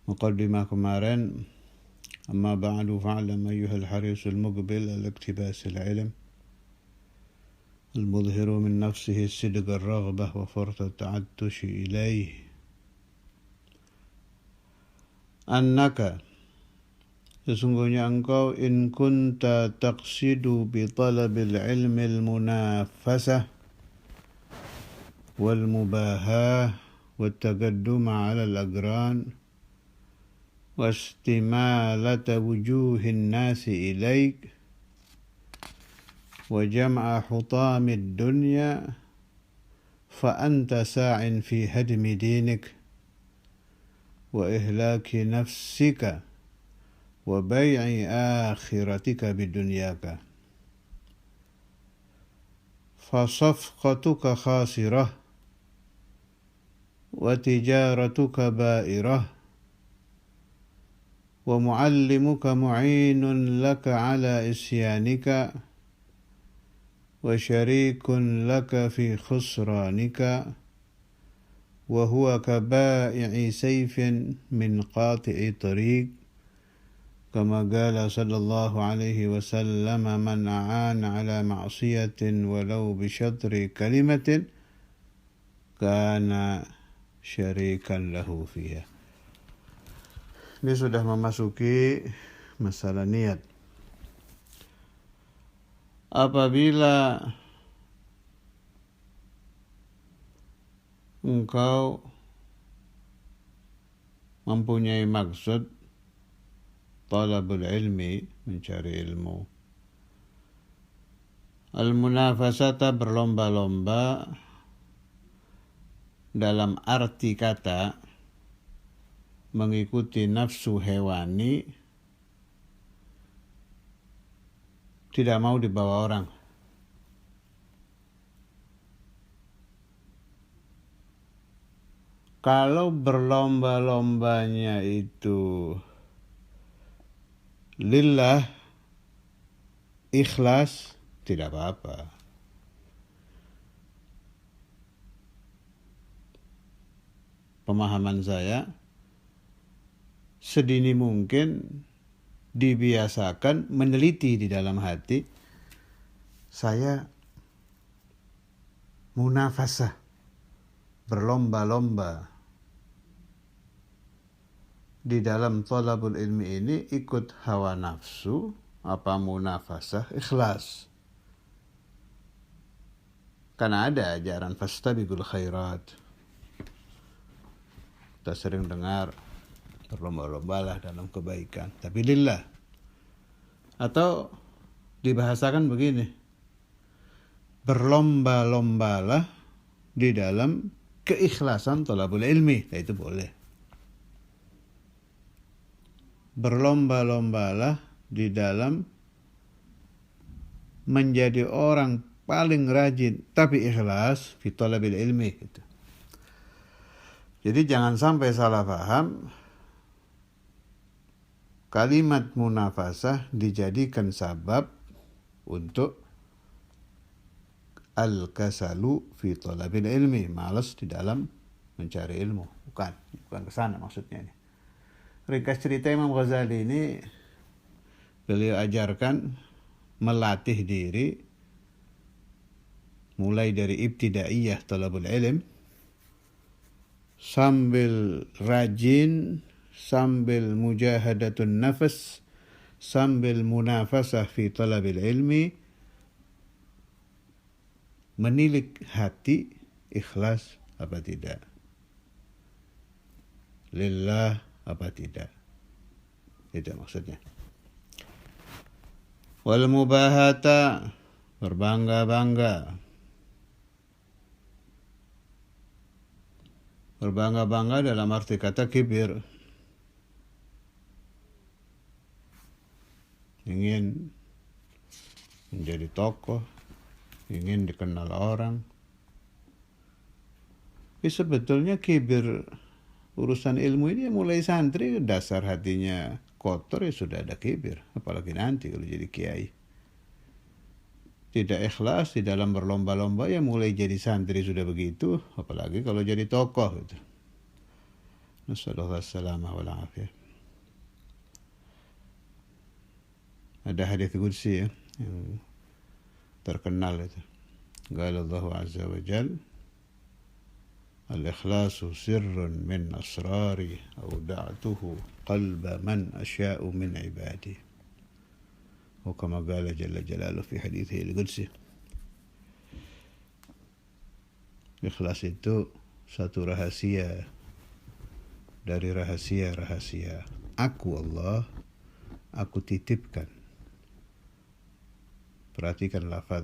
Muqaddimah kemarin, amma ba'du fa'lam ayyuhal harisul muqbil al-iktibasil ilm al-mudhiru min nafsihi sidq ar-raghbah wa farta ta'attushi ilayh annaka sesungguhnya engkau in kunta taqsidu bi talabil ilmi al-munafasah wal mubahah wa taqadduma 'ala al-aqran واستمالة وجوه الناس إليك وجمع حطام الدنيا فأنت ساع في هدم دينك وإهلاك نفسك وبيع آخرتك بدنياك فصفقتك خاسرة وتجارتك بائرة ومعلمك معين لك على إسيانك وشريك لك في خسرانك وهو كبائع سيف من قاطع طريق كما قال صلى الله عليه وسلم من أعان على معصية ولو بشطر كلمة كان شريكا له فيها. Ini sudah memasuki masalah niat. Apabila engkau mempunyai maksud talabul ilmi, mencari ilmu, al-munafasata berlomba-lomba dalam arti kata mengikuti nafsu hewani, tidak mau dibawa orang. Kalau berlomba-lombanya itu lillah, ikhlas, tidak apa-apa. Pemahaman saya, sedini mungkin dibiasakan meneliti di dalam hati, saya munafasah, berlomba-lomba di dalam thalabul ilmi ini, ikut hawa nafsu apa munafasah ikhlas. Karena ada ajaran fastabiqul khairat, kita sering dengar berlomba-lombalah dalam kebaikan, tapi lillah. Atau dibahasakan begini, berlomba-lombalah di dalam keikhlasan thalabul ilmi, itu boleh. Berlomba-lombalah di dalam menjadi orang paling rajin tapi ikhlas fi thalabil ilmi gitu. Jadi jangan sampai salah paham, kalimat munafasah dijadikan sabab untuk al-kasalu fi thalabil ilmi, malas di dalam mencari ilmu. Bukan ke sana maksudnya ini. Ringkas cerita, Imam Ghazali ini beliau ajarkan melatih diri mulai dari ibtidaiyah thalabul ilm, sambil rajin, sambil mujahadatun nafas, sambil munafasah fi talabil ilmi, menilik hati ikhlas apa tidak, lillah apa tidak. Itu maksudnya. Wal mubahata, berbangga-bangga. Berbangga-bangga dalam arti kata kibir. Ingin menjadi tokoh, ingin dikenal orang. Tapi sebetulnya kibir urusan ilmu ini mulai santri, dasar hatinya kotor ya sudah ada kibir. Apalagi nanti kalau jadi kiai. Tidak ikhlas di dalam berlomba-lomba ya mulai jadi santri sudah begitu. Apalagi kalau jadi tokoh gitu. Nasallallahu salamah wal afiyah. Ada hadis qudsi ya, yang terkenal itu. Qala Allah azza wa jalla, al-ikhlasu sirrun min asrari awda'tuhu qalba man asya'u min ibadi. Kama qala jalla jalaluhu fi hadithihi al-qudsi. Ikhlas itu satu rahasia dari rahasia-rahasia. Aku Allah, aku titipkan. Perhatikan lafaz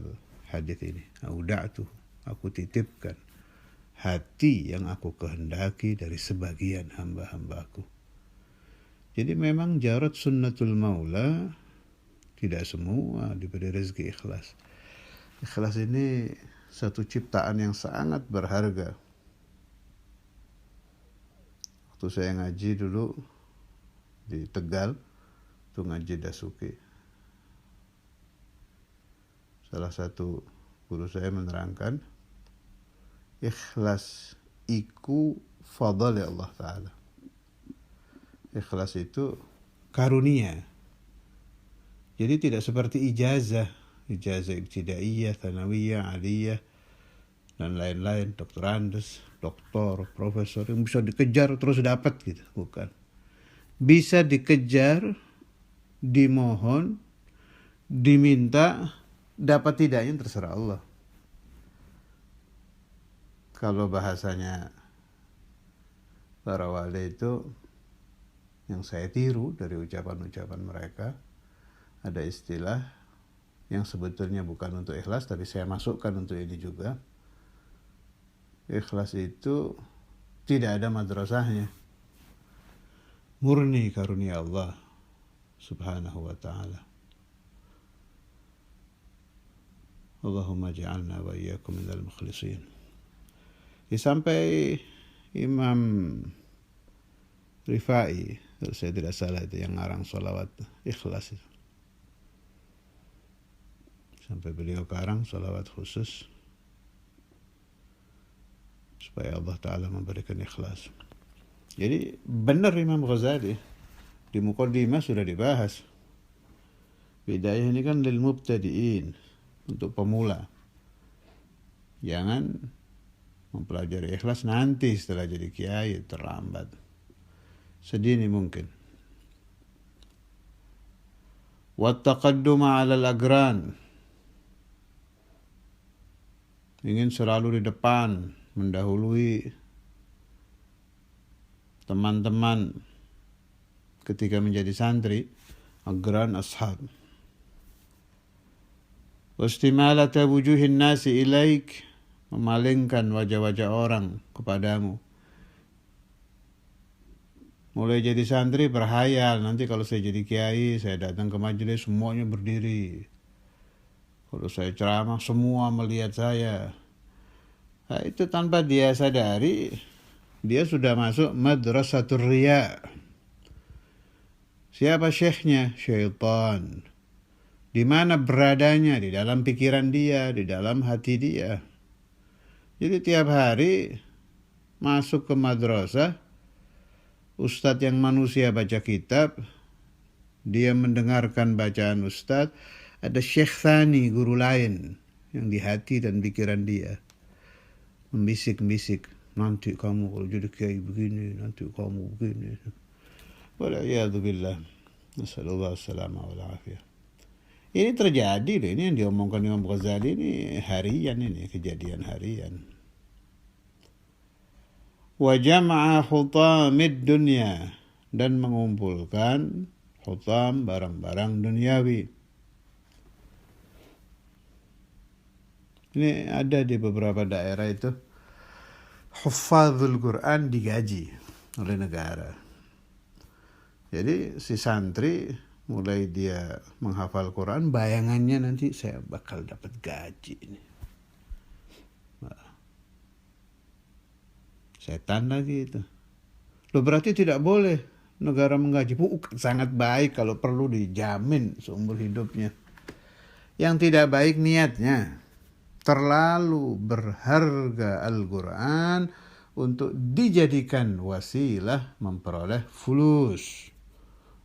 hadis ini. Auda'tu, aku titipkan hati yang aku kehendaki dari sebagian hamba-hambaku. Jadi memang jarat sunnatul maula, tidak semua diberi rezeki ikhlas. Ikhlas ini satu ciptaan yang sangat berharga. Waktu saya ngaji dulu di Tegal, itu ngaji Dasuki. Salah satu guru saya menerangkan, ikhlas iku fadl ya Allah Ta'ala. Ikhlas itu karunia. Jadi tidak seperti ijazah ibtidaiyah, thanawiyah, aliyah, dan lain-lain, doktorandes, doktor, profesor yang bisa dikejar terus dapat gitu, bukan. Bisa dikejar, dimohon, diminta, dapat tidaknya terserah Allah. Kalau bahasanya para wali itu yang saya tiru dari ucapan-ucapan mereka, ada istilah yang sebetulnya bukan untuk ikhlas, tapi saya masukkan untuk ini juga. Ikhlas itu tidak ada madrasahnya. Murni karunia Allah subhanahu wa ta'ala. Allahumma ja'alna wa iyyakum minal mukhlisin. Sampai Imam Rifai, kalau saya tidak salah itu yang ngarang sholawat ikhlas itu. Sampai beliau karang sholawat khusus supaya Allah Ta'ala memberikan ikhlas. Jadi benar Imam Ghazali di Muqaddimah sudah dibahas. Bidayah ini kan lil mubtadi'in, untuk pemula. Jangan mempelajari ikhlas nanti setelah jadi kiai, terlambat. Sedini mungkin. Wattaqadduma 'alal agran, ingin selalu di depan, mendahului teman-teman ketika menjadi santri, agran ashab. Wastimalata wujuhin nasi ilaik, memalingkan wajah-wajah orang kepadamu. Mulai jadi santri berhayal, nanti kalau saya jadi kiai, saya datang ke majelis semuanya berdiri. Kalau saya ceramah semua melihat saya. Nah, itu tanpa dia sadari, dia sudah masuk madrasatul riya. Siapa syekhnya? Syaitan. Di mana beradanya? Di dalam pikiran dia, di dalam hati dia. Jadi tiap hari masuk ke madrasah, ustadz yang manusia baca kitab, dia mendengarkan bacaan ustadz, ada syekh thani, guru lain yang di hati dan pikiran dia membisik-bisik, nanti kamu kalau jadi kiai begini, nanti kamu begini. Wala'iyadzubillah. Nasallallahu salamah wal afiyah. Ini terjadi loh, ini yang diomongkan Imam Ghazali ini harian, ini kejadian harian. Wa jama'a hutamid dunya, dan mengumpulkan hutam, barang-barang duniawi. Ini ada di beberapa daerah itu, huffazul Quran digaji oleh negara. Jadi si santri mulai dia menghafal Quran, bayangannya nanti saya bakal dapat gaji ini. Setan lagi itu. Loh, berarti tidak boleh negara menggaji. Sangat baik kalau perlu dijamin seumur hidupnya. Yang tidak baik niatnya. Terlalu berharga Al-Quran untuk dijadikan wasilah memperoleh fulus,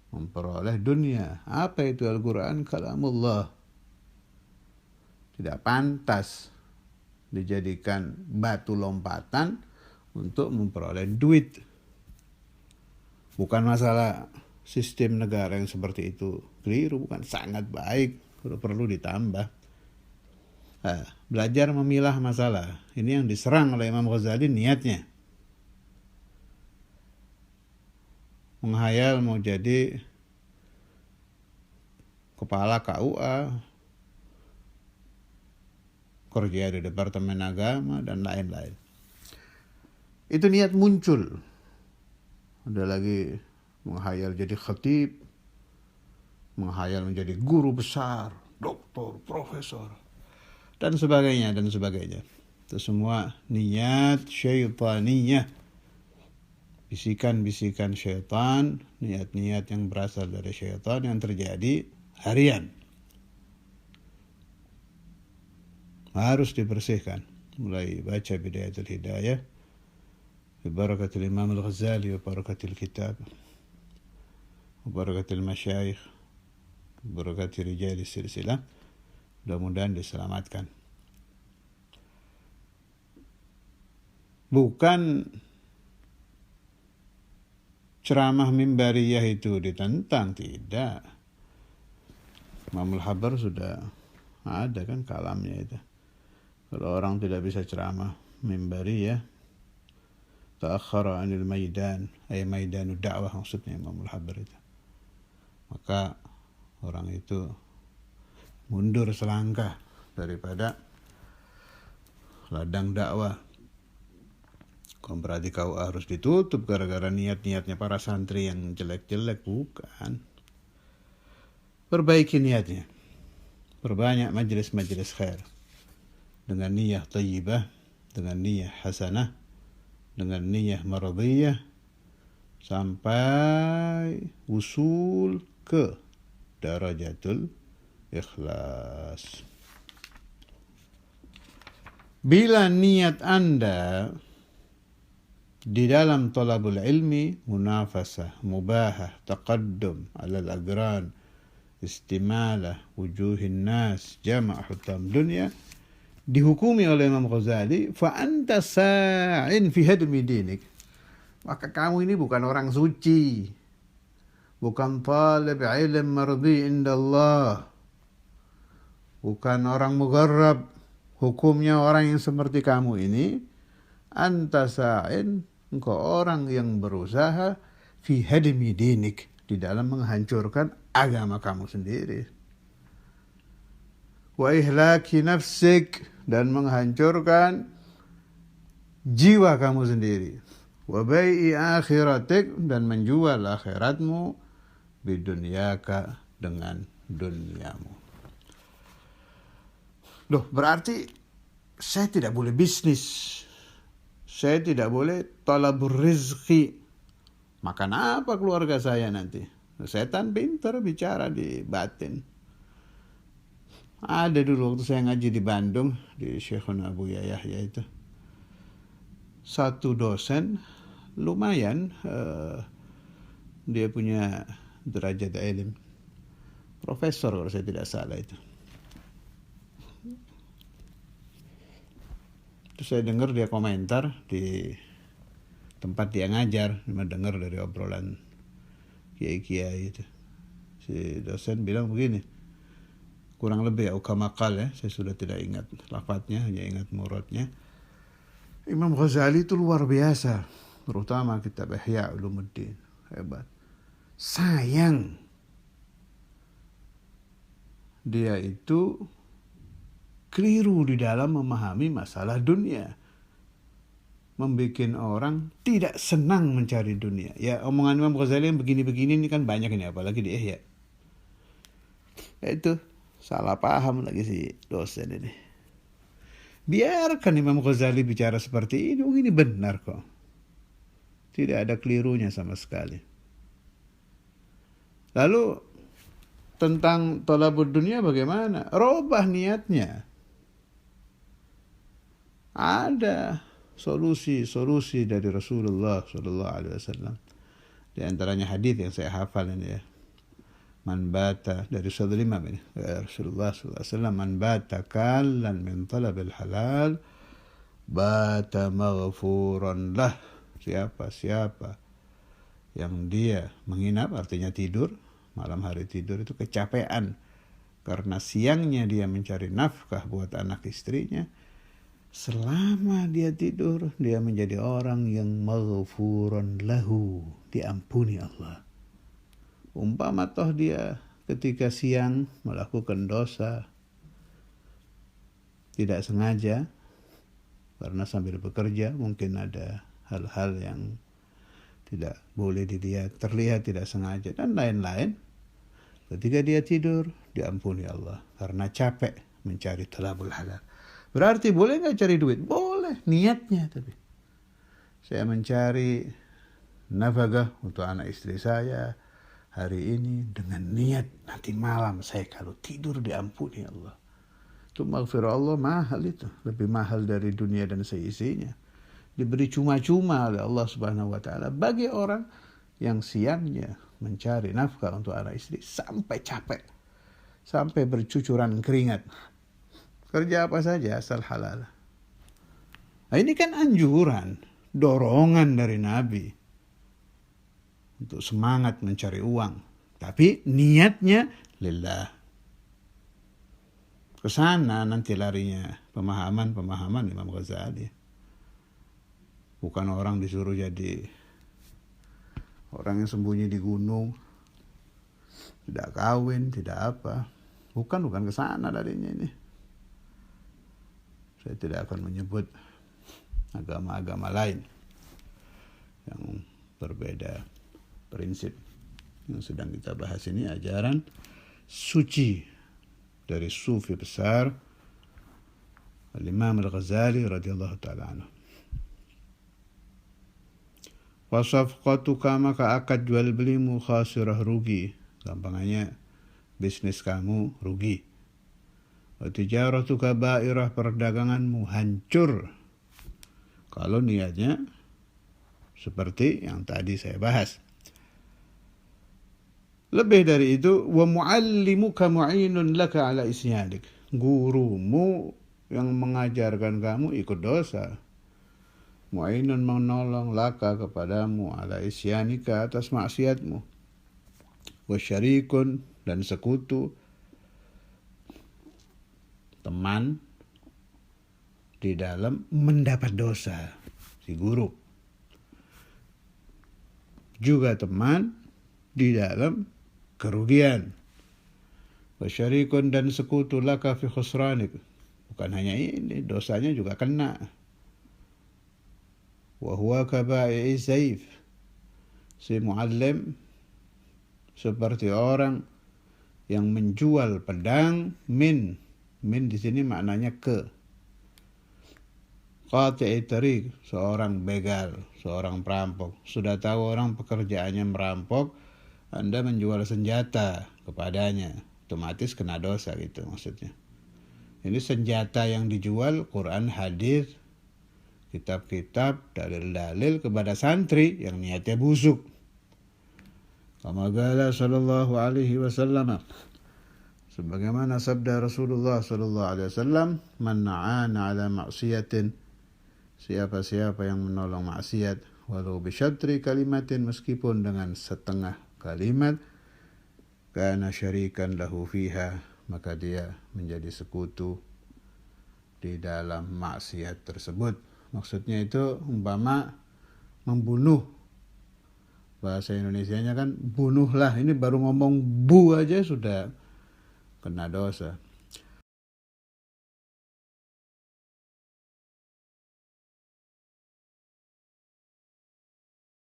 memperoleh dunia. Apa itu Al-Quran? Kalamullah. Tidak pantas dijadikan batu lompatan untuk memperoleh duit. Bukan masalah sistem negara yang seperti itu keliru, bukan, sangat baik, perlu ditambah. Belajar memilah masalah. Ini yang diserang oleh Imam Ghazali niatnya. Menghayal mau jadi kepala KUA, kerja di Departemen Agama, dan lain-lain. Itu niat muncul. Ada lagi menghayal jadi khatib, menghayal menjadi guru besar, doktor, profesor, dan sebagainya, dan sebagainya. Itu semua niat syaitaniyah. Bisikan-bisikan syaitan, niat-niat yang berasal dari syaitan yang terjadi harian. Harus dibersihkan. Mulai baca Bidayatul Hidayah, Barakatul Imam Al-Ghazali, Barakatul Kitab, Barakatul Masyayikh, Barakatul Rijal Silsilah. Mudah-mudahan diselamatkan. Bukan ceramah mimbariyah itu ditentang, tidak. Imam Al-Habar sudah ada kan kalamnya itu. Kalau orang tidak bisa ceramah mimbariyah, ta'akhara anil maidan, ay maidanu da'wah maksudnya Imam Al-Habar itu, maka orang itu mundur selangkah daripada ladang dakwah. Bukan berarti kau harus ditutup gara-gara niat-niatnya para santri yang jelek-jelek, bukan. Perbaiki niatnya, perbanyak majelis-majelis khair dengan niyah thayyibah, dengan niyah hasanah, dengan niyah maradhiyah, sampai usul ke darajatul ikhlas. Bila niat Anda di dalam talabul ilmi munafasah, mubahah, taqaddum alal agran, istimalah wujuhin nas, jama' hutam dunia, dihukumi oleh Imam Ghazali, fa anta sa'in fi hadmi dinik, maka kamu ini bukan orang suci, bukan talib ilm mardi indallah, bukan orang mugharrab. Hukumnya orang yang seperti kamu ini, anta sa'in, engkau orang yang berusaha fi hadmi dinik, di dalam menghancurkan agama kamu sendiri, wa ihlaki nafsik, dan menghancurkan jiwa kamu sendiri, wa bai'i akhiratik, dan menjual akhiratmu, bidunyaka, dengan duniamu. Loh, berarti saya tidak boleh bisnis, saya tidak boleh talabur rizki. Makan apa keluarga saya nanti? Setan pintar bicara di batin. Ada dulu waktu saya ngaji di Bandung, di Syekhuna Abu Yahya itu, satu dosen lumayan, dia punya derajat ilmu, profesor kalau saya tidak salah itu. Terus saya dengar dia komentar di tempat dia ngajar, dengar dari obrolan kiai-kiai itu. Si dosen bilang begini, kurang lebih ukamakal ya, saya sudah tidak ingat lafadznya, hanya ingat muradnya. Imam Ghazali itu luar biasa, terutama kitab Ihya Ulumuddin, hebat. Sayang dia itu keliru di dalam memahami masalah dunia, membuat orang tidak senang mencari dunia. Ya, omongan Imam Ghazali yang begini-begini ini kan banyak ini, apalagi di Ihya. Itu salah paham lagi si dosen ini. Biarkan Imam Ghazali bicara seperti ini benar kok. Tidak ada kelirunya sama sekali. Lalu tentang thalabud dunia bagaimana? Robah niatnya. Ada solusi dari Rasulullah sallallahu alaihi wasallam. Di antaranya hadis yang saya hafal ini ya. Man bata dari Saudara Imam ini, Rasulullah sallallahu alaihi wasallam, man bata kallan min talabil halal bata maghfuran lah. Siapa yang dia menginap, artinya tidur, malam hari tidur itu kecapean karena siangnya dia mencari nafkah buat anak istrinya, selama dia tidur dia menjadi orang yang maghfuran lahu, diampuni Allah. Umpama toh dia ketika siang melakukan dosa tidak sengaja, karena sambil bekerja mungkin ada hal-hal yang tidak boleh dilihat, terlihat tidak sengaja dan lain-lain. Ketika dia tidur, diampuni Allah karena capek mencari talabul halal. Berarti boleh nggak cari duit? Boleh, niatnya tapi. Saya mencari nafkah untuk anak istri saya hari ini dengan niat nanti malam saya kalau tidur diampuni Allah. Itu maghfirah Allah mahal itu. Lebih mahal dari dunia dan seisinya. Diberi cuma-cuma oleh Allah Subhanahu wa ta'ala bagi orang yang siangnya mencari nafkah untuk anak istri sampai capek. Sampai bercucuran keringat. Kerja apa saja asal halal. Nah, ini kan anjuran, dorongan dari Nabi untuk semangat mencari uang. Tapi niatnya lillah. Kesana nanti larinya pemahaman Imam Ghazali. Bukan orang disuruh jadi orang yang sembunyi di gunung, tidak kawin, tidak apa. Bukan kesana larinya ini. Saya tidak akan menyebut agama-agama lain yang berbeda prinsip. Yang sedang kita bahas ini ajaran suci dari sufi besar Al-Imam Al-Ghazali radhiyallahu ta'ala anhu. Wasafqatuka, maka akad jual belimu khasirah, rugi. Gampangannya bisnis kamu rugi. Wa tijaratuka ba'irah, perdaganganmu hancur. Kalau niatnya seperti yang tadi saya bahas. Lebih dari itu, wa muallimuka mu'inun laka ala isyadik. Gurumu yang mengajarkan kamu ikut dosa. Mu'inun menolong laka kepadamu ala isyanika atas maksiatmu. Wa syarikun, dan sekutu, teman di dalam mendapat dosa si guru. Juga teman di dalam kerugian. Wasyarikun, dan sekutu laka fi khusranik. Bukan hanya ini, dosanya juga kena. Wa huwa kaba'i saif. Si muallim seperti orang yang menjual pedang min di sini maknanya ke. Qati'i tariq, seorang begal, seorang perampok. Sudah tahu orang pekerjaannya merampok, Anda menjual senjata kepadanya, otomatis kena dosa gitu maksudnya. Ini senjata yang dijual, Quran, hadis, kitab-kitab, dalil-dalil kepada santri yang niatnya busuk. Kama qala sallallahu alaihi wasallam, sebagaimana sabda Rasulullah sallallahu alaihi wasallam, man na'ana ala maksiatin, siapa-siapa yang menolong maksiat, walau bisyatri kalimatin, meskipun dengan setengah kalimat, kana syarikan lahu fiha, maka dia menjadi sekutu di dalam maksiat tersebut. Maksudnya itu umpama membunuh, bahasa Indonesianya kan bunuhlah, ini baru ngomong bu aja sudah kena dosa.